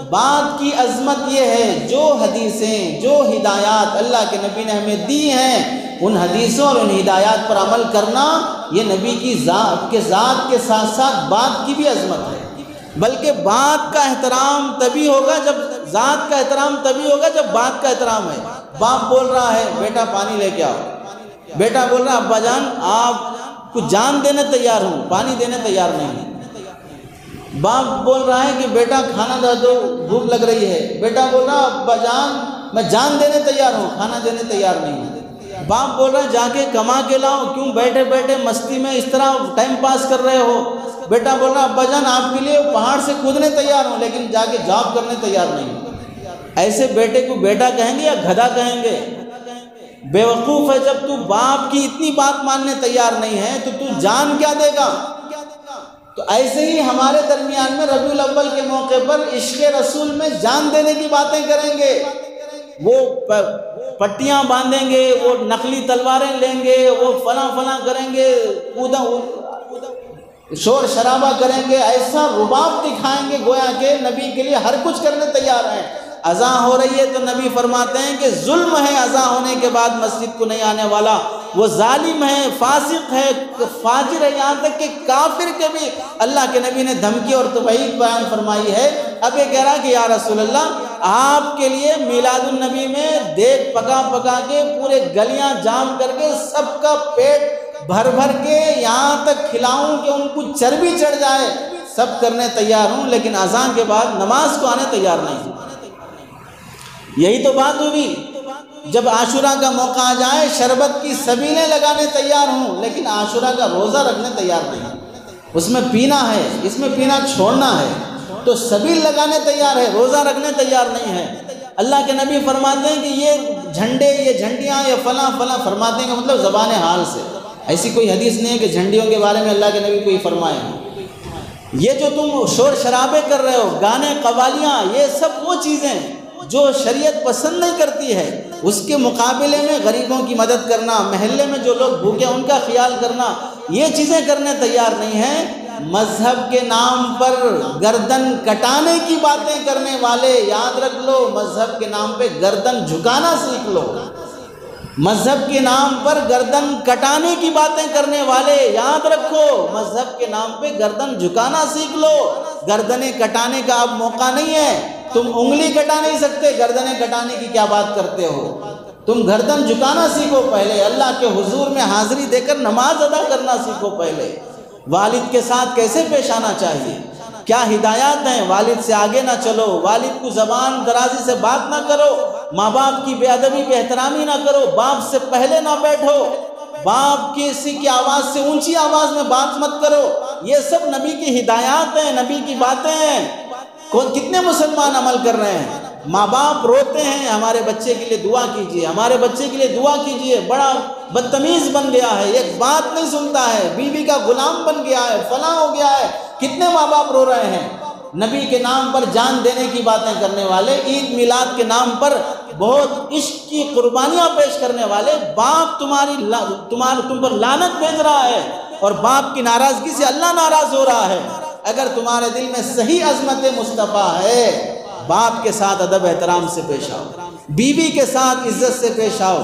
بات کی عظمت یہ ہے جو حدیثیں، جو ہدایات اللہ کے نبی نے ہمیں دی ہیں، ان حدیثوں اور ان ہدایات پر عمل کرنا، یہ نبی کی ذات کے ساتھ ساتھ بات کی بھی عظمت ہے۔ بلکہ بات کا احترام تبھی ہوگا جب، ذات کا احترام تبھی ہوگا جب بات کا احترام ہے۔ باپ بول رہا ہے بیٹا پانی لے کے آؤ، بیٹا بول رہا ہے ابا جان آپ کو جان دینے تیار ہوں، پانی دینے تیار نہیں۔ باپ بول رہا ہے کہ بیٹا کھانا دے دو بھوک لگ رہی ہے، بیٹا بول رہا ابا جان میں جان دینے تیار ہوں، کھانا دینے تیار نہیں۔ باپ بول رہا ہے جا کے کما کے لاؤ، کیوں بیٹھے بیٹھے مستی میں اس طرح ٹائم پاس کر رہے ہو؟ بیٹا بول رہا ابا جان آپ کے لیے پہاڑ سے کودنے تیار ہوں لیکن جا کے جاب کرنے تیار نہیں۔ ایسے بیٹے کو بیٹا کہیں گے یا گدھا کہیں گے؟ بیوقوف ہے، جب تو باپ کی اتنی بات ماننے تیار نہیں ہے تو جان کیا دے گا؟ تو ایسے ہی ہمارے درمیان میں ربیع الاول کے موقع پر عشق رسول میں جان دینے کی باتیں کریں گے، وہ پٹیاں باندھیں گے، وہ نقلی تلواریں لیں گے، وہ فلاں فلاں کریں گے، شور شرابہ کریں گے، ایسا رباب دکھائیں گے گویا کہ نبی کے لیے ہر کچھ کرنے تیار ہیں۔ اذان ہو رہی ہے تو نبی فرماتے ہیں کہ ظلم ہے اذان ہونے کے بعد مسجد کو نہیں آنے والا، وہ ظالم ہے، فاسق ہے، فاجر ہے، یہاں تک کہ کافر کے بھی اللہ کے نبی نے دھمکی اور توعید بیان فرمائی ہے۔ اب یہ کہہ رہا کہ یا رسول اللہ آپ کے لیے میلاد النبی میں دیگ پکا پکا کے پورے گلیاں جام کر کے سب کا پیٹ بھر بھر کے یہاں تک کھلاؤں کہ ان کو چربی چڑھ جائے، سب کرنے تیار ہوں، لیکن اذان کے بعد نماز کو آنے تیار نہیں۔ یہی تو بات ہوئی، جب عاشورہ کا موقع آ جائے شربت کی سبیلیں لگانے تیار ہوں لیکن عاشورہ کا روزہ رکھنے تیار نہیں، اس میں پینا ہے، اس میں پینا چھوڑنا ہے، تو سبیل لگانے تیار ہے، روزہ رکھنے تیار نہیں ہے۔ اللہ کے نبی فرماتے ہیں کہ یہ جھنڈے، یہ جھنڈیاں، یہ فلاں فلاں، فرماتے ہیں کہ مطلب زبان حال سے، ایسی کوئی حدیث نہیں ہے کہ جھنڈیوں کے بارے میں اللہ کے نبی کوئی فرمائے ہیں۔ یہ جو تم شور شرابے کر رہے ہو، گانے قوالیاں، یہ سب وہ چیزیں جو شریعت پسند نہیں کرتی ہے، اس کے مقابلے میں غریبوں کی مدد کرنا، محلے میں جو لوگ بھوکے ان کا خیال کرنا، یہ چیزیں کرنے تیار نہیں ہیں۔ مذہب کے نام پر گردن کٹانے کی باتیں کرنے والے یاد رکھ لو، مذہب کے نام پہ گردن جھکانا سیکھ لو۔ مذہب کے نام پر گردن کٹانے کی باتیں کرنے والے یاد رکھو، مذہب کے نام پہ گردن جھکانا سیکھ لو۔ گردنیں کٹانے کا اب موقع نہیں ہے، تم انگلی کٹا نہیں سکتے، گردنیں کٹانے کی کیا بات کرتے ہو؟ تم گردن جھکانا سیکھو پہلے، اللہ کے حضور میں حاضری دے کر نماز ادا کرنا سیکھو پہلے۔ والد کے ساتھ کیسے پیش آنا چاہیے، کیا ہدایات ہیں؟ والد سے آگے نہ چلو، والد کو زبان درازی سے بات نہ کرو، ماں باپ کی بے ادبی بے احترامی نہ کرو، باپ سے پہلے نہ بیٹھو، باپ کسی کی آواز سے اونچی آواز میں بات مت کرو۔ یہ سب نبی کی ہدایات ہیں، نبی کی باتیں ہیں۔ کتنے مسلمان عمل کر رہے ہیں؟ ماں باپ روتے ہیں ہمارے بچے کے لیے دعا کیجئے، ہمارے بچے کے لیے دعا کیجئے، بڑا بدتمیز بن گیا ہے، ایک بات نہیں سنتا ہے، بیوی کا غلام بن گیا ہے، فلاں ہو گیا ہے۔ کتنے ماں باپ رو رہے ہیں؟ نبی کے نام پر جان دینے کی باتیں کرنے والے، عید میلاد کے نام پر بہت عشق کی قربانیاں پیش کرنے والے، باپ تم پر لعنت بھیج رہا ہے اور باپ کی ناراضگی سے اللہ ناراض ہو رہا ہے۔ اگر تمہارے دل میں صحیح عظمت مصطفیٰ ہے، باپ کے ساتھ ادب احترام سے پیش آؤ، بیوی کے ساتھ عزت سے پیش آؤ،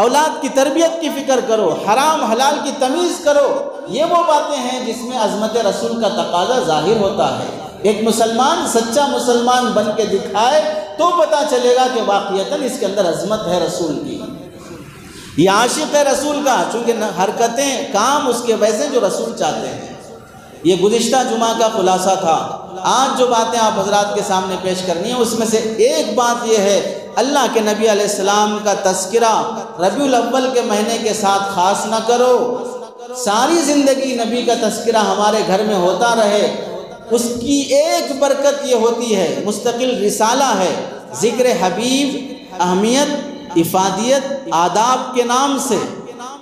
اولاد کی تربیت کی فکر کرو، حرام حلال کی تمیز کرو۔ یہ وہ باتیں ہیں جس میں عظمت رسول کا تقاضا ظاہر ہوتا ہے۔ ایک مسلمان سچا مسلمان بن کے دکھائے تو پتہ چلے گا کہ واقعتاً اس کے اندر عظمت ہے رسول کی، یہ عاشق ہے رسول کا، چونکہ حرکتیں کام اس کے ویسے جو رسول چاہتے ہیں۔ یہ گزشتہ جمعہ کا خلاصہ تھا۔ آج جو باتیں آپ حضرات کے سامنے پیش کرنی ہیں اس میں سے ایک بات یہ ہے، اللہ کے نبی علیہ السلام کا تذکرہ ربیع الاول کے مہینے کے ساتھ خاص نہ کرو، ساری زندگی نبی کا تذکرہ ہمارے گھر میں ہوتا رہے۔ اس کی ایک برکت یہ ہوتی ہے، مستقل رسالہ ہے، ذکر حبیب، اہمیت، افادیت، آداب کے نام سے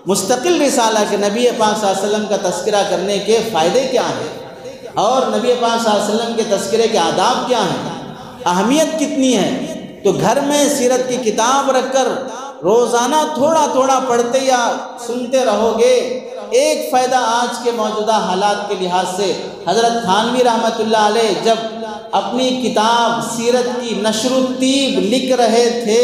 مستقل رسالہ کہ نبی پاک صلی اللہ علیہ وسلم کا تذکرہ کرنے کے فائدے کیا ہیں اور نبی پاک صلی اللہ علیہ وسلم کے تذکرے کے آداب کیا ہیں، اہمیت کتنی ہے۔ تو گھر میں سیرت کی کتاب رکھ کر روزانہ تھوڑا تھوڑا پڑھتے یا سنتے رہو گے۔ ایک فائدہ آج کے موجودہ حالات کے لحاظ سے، حضرت تھانوی رحمۃ اللہ علیہ جب اپنی کتاب سیرت کی نشر الطیب لکھ رہے تھے،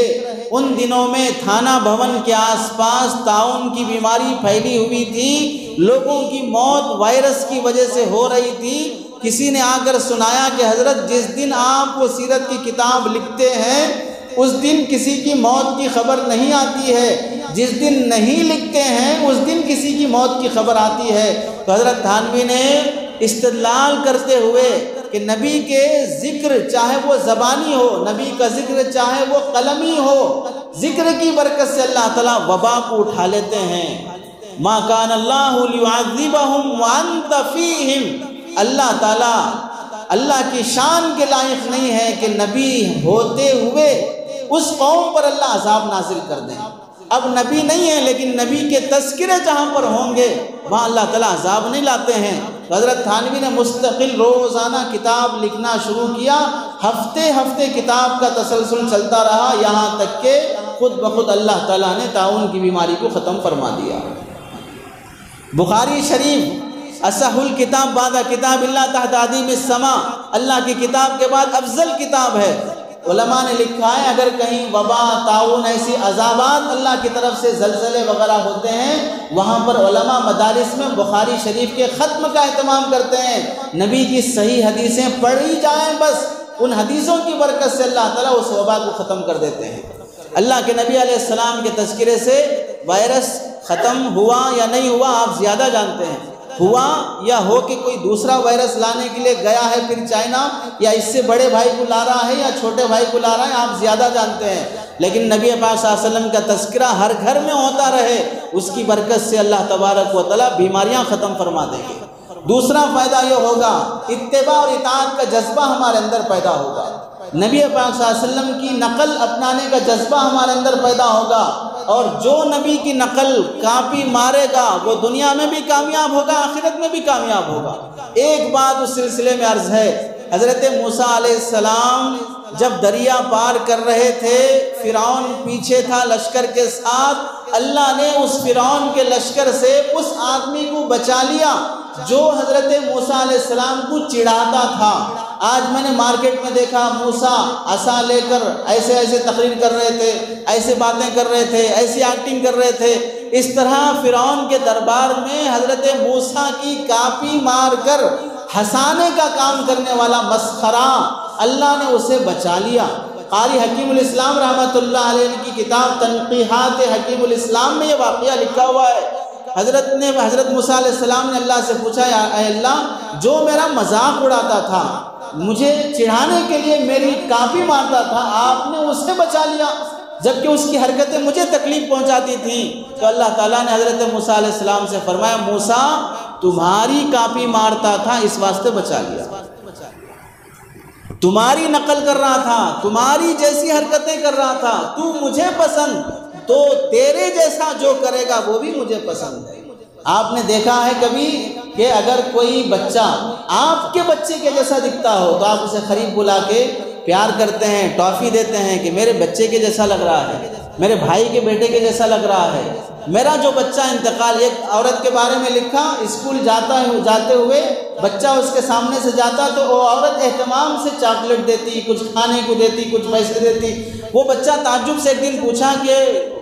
ان دنوں میں تھانہ بھون کے آس پاس طاعون کی بیماری پھیلی ہوئی تھی، لوگوں کی موت وائرس کی وجہ سے ہو رہی تھی۔ کسی نے آ کر سنایا کہ حضرت جس دن آپ وہ سیرت کی کتاب لکھتے ہیں اس دن کسی کی موت کی خبر نہیں آتی ہے، جس دن نہیں لکھتے ہیں اس دن کسی کی موت کی خبر آتی ہے۔ تو حضرت تھانوی نے استدلال کرتے ہوئے کہ نبی کے ذکر چاہے وہ زبانی ہو، نبی کا ذکر چاہے وہ قلمی ہو، ذکر کی برکت سے اللہ تعالیٰ وبا کو اٹھا لیتے ہیں۔ ما کان اللہ لیعذبہم وانت فیہم، اللہ تعالیٰ اللہ کی شان کے لائق نہیں ہے کہ نبی ہوتے ہوئے اس قوم پر اللہ عذاب نازل کر دیں۔ اب نبی نہیں ہے لیکن نبی کے تذکرے جہاں پر ہوں گے وہاں اللہ تعالیٰ عذاب نہیں لاتے ہیں۔ حضرت تھانوی نے مستقل روزانہ کتاب لکھنا شروع کیا، ہفتے ہفتے کتاب کا تسلسل چلتا رہا، یہاں تک کہ خود بخود اللہ تعالیٰ نے طاعون کی بیماری کو ختم فرما دیا۔ بخاری شریف اصح الکتاب بعد کتاب اللہ تحت عدیم السماء، اللہ کی کتاب کے بعد افضل کتاب ہے۔ علماء نے لکھا ہے اگر کہیں وبا، طاعون، ایسی عذابات اللہ کی طرف سے زلزلے وغیرہ ہوتے ہیں، وہاں پر علماء مدارس میں بخاری شریف کے ختم کا اہتمام کرتے ہیں۔ نبی کی صحیح حدیثیں پڑھی جائیں، بس ان حدیثوں کی برکت سے اللہ تعالیٰ اس وبا کو ختم کر دیتے ہیں۔ اللہ کے نبی علیہ السلام کے تذکرے سے وائرس ختم ہوا یا نہیں ہوا آپ زیادہ جانتے ہیں، ہوا یا ہو کہ کوئی دوسرا وائرس لانے کے لیے گیا ہے پھر چائنا، یا اس سے بڑے بھائی کو لا رہا ہے یا چھوٹے بھائی کو لا رہا ہے آپ زیادہ جانتے ہیں، لیکن نبی پاک صلی اللہ علیہ وسلم کا تذکرہ ہر گھر میں ہوتا رہے، اس کی برکت سے اللہ تبارک و تعالیٰ بیماریاں ختم فرما دیں گے۔ دوسرا فائدہ یہ ہوگا اتباع اور اطاعت کا جذبہ ہمارے اندر پیدا ہوگا، نبی پاک صلی اللہ علیہ وسلم کی نقل اپنانے کا جذبہ ہمارے اندر پیدا ہوگا، اور جو نبی کی نقل کاپی مارے گا وہ دنیا میں بھی کامیاب ہوگا، آخرت میں بھی کامیاب ہوگا۔ ایک بات اس سلسلے میں عرض ہے، حضرت موسیٰ علیہ السلام جب دریا پار کر رہے تھے، فرعون پیچھے تھا لشکر کے ساتھ، اللہ نے اس فرعون کے لشکر سے اس آدمی کو بچا لیا جو حضرت موسیٰ علیہ السلام کو چڑھاتا تھا۔ آج میں نے مارکیٹ میں دیکھا موسیٰ عصا لے کر ایسے ایسے تقریر کر رہے تھے، ایسے باتیں کر رہے تھے، ایسی ایکٹنگ کر رہے تھے۔ اس طرح فرعون کے دربار میں حضرت موسیٰ کی کاپی مار کر ہنسانے کا کام کرنے والا مسخرہ اللہ نے اسے بچا لیا۔ قاری حکیم الاسلام رحمۃ اللہ علیہ کی کتاب تنقیحات حکیم الاسلام میں یہ واقعہ لکھا ہوا ہے۔ حضرت موسیٰ علیہ السلام نے اللہ سے پوچھا، اے اللہ، جو میرا مذاق اڑاتا تھا، مجھے چڑھانے کے لیے میری کاپی مارتا تھا، آپ نے اسے بچا لیا جبکہ اس کی حرکتیں مجھے تکلیف پہنچاتی تھیں۔ تو اللہ تعالیٰ نے حضرت موسیٰ علیہ السلام سے فرمایا، موسیٰ تمہاری کاپی مارتا تھا اس واسطے بچا لیا، تمہاری نقل کر رہا تھا، تمہاری جیسی حرکتیں کر رہا تھا، تو مجھے پسند، تو تیرے جیسا جو کرے گا وہ بھی مجھے پسند ہے۔ آپ نے دیکھا ہے کبھی کہ اگر کوئی بچہ آپ کے بچے کے جیسا دکھتا ہو تو آپ اسے قریب بلا کے پیار کرتے ہیں، ٹافی دیتے ہیں کہ میرے بچے کے جیسا لگ رہا ہے، میرے بھائی کے بیٹے کے جیسا لگ رہا ہے، میرا جو بچہ انتقال۔ ایک عورت کے بارے میں لکھا، اسکول جاتے ہوئے بچہ اس کے سامنے سے جاتا تو وہ عورت اہتمام سے چاکلیٹ دیتی، کچھ کھانے کو دیتی، کچھ پیسے دیتی۔ وہ بچہ تعجب سے ایک دن پوچھا کہ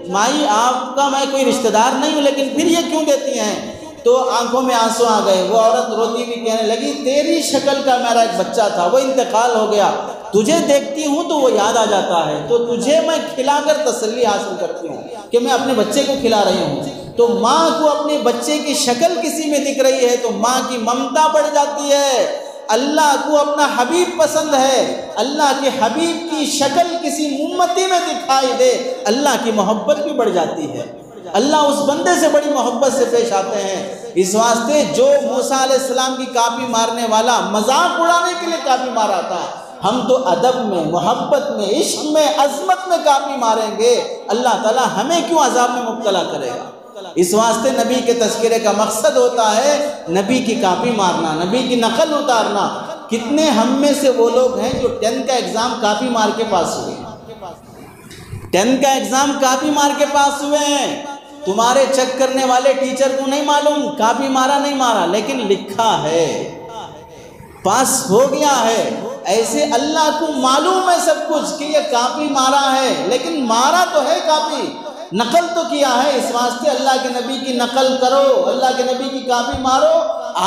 مائی آپ کا میں کوئی رشتہ دار نہیں ہوں، لیکن پھر یہ کیوں دیتی ہیں؟ تو آنکھوں میں آنسو آ گئے۔ وہ عورت روتی ہوئی کہنے لگی تیری شکل کا میرا ایک بچہ تھا، وہ انتقال ہو گیا، تجھے دیکھتی ہوں تو وہ یاد آ جاتا ہے، تو تجھے میں کھلا کر تسلی حاصل کرتی ہوں کہ میں اپنے بچے کو کھلا رہی ہوں۔ تو ماں کو اپنے بچے کی شکل کسی میں دکھ رہی ہے تو ماں کی ممتا بڑھ جاتی ہے۔ اللہ کو اپنا حبیب پسند ہے، اللہ کے حبیب کی شکل کسی امتی میں دکھائی دے، اللہ کی محبت بھی بڑھ جاتی ہے، اللہ اس بندے سے بڑی محبت سے پیش آتے ہیں۔ اس واسطے جو موسیٰ علیہ السلام کی کاپی مارنے والا مذاق اڑانے کے لیے کاپی مارا تھا، ہم تو ادب میں، محبت میں، عشق میں، عظمت میں کاپی ماریں گے، اللہ تعالیٰ ہمیں کیوں عذاب میں مبتلا کرے گا؟ اس واسطے نبی کے تذکرے کا مقصد ہوتا ہے نبی کی کاپی مارنا، نبی کی نقل اتارنا۔ کتنے ہم میں سے وہ لوگ ہیں جو 10 کا ایگزام کاپی مار کے پاس ہوئے، 10 کا ایگزام کاپی مار کے پاس ہوئے ہیں۔ تمہارے چیک کرنے والے ٹیچر کو نہیں معلوم کاپی مارا نہیں مارا، لیکن لکھا ہے، پاس ہو گیا ہے۔ ایسے اللہ کو معلوم ہے سب کچھ کہ یہ کاپی مارا ہے، لیکن مارا تو ہے کاپی، نقل تو کیا ہے۔ اس واسطے اللہ کے نبی کی نقل کرو، اللہ کے نبی کی کاپی مارو،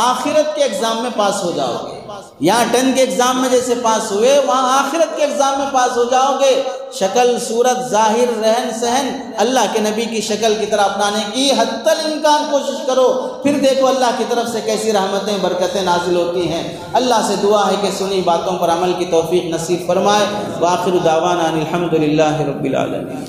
آخرت کے ایگزام میں پاس ہو جاؤ گے۔ یہاں 10 کے ایگزام میں جیسے پاس ہوئے، وہاں آخرت کے ایگزام میں پاس ہو جاؤ گے۔ شکل، صورت، ظاہر، رہن سہن اللہ کے نبی کی شکل کی طرح اپنانے کی حتی الامکان کوشش کرو، پھر دیکھو اللہ کی طرف سے کیسی رحمتیں، برکتیں نازل ہوتی ہیں۔ اللہ سے دعا ہے کہ سنی باتوں پر عمل کی توفیق نصیب فرمائے۔ وآخر دعوانا ان الحمد للہ رب العالمین۔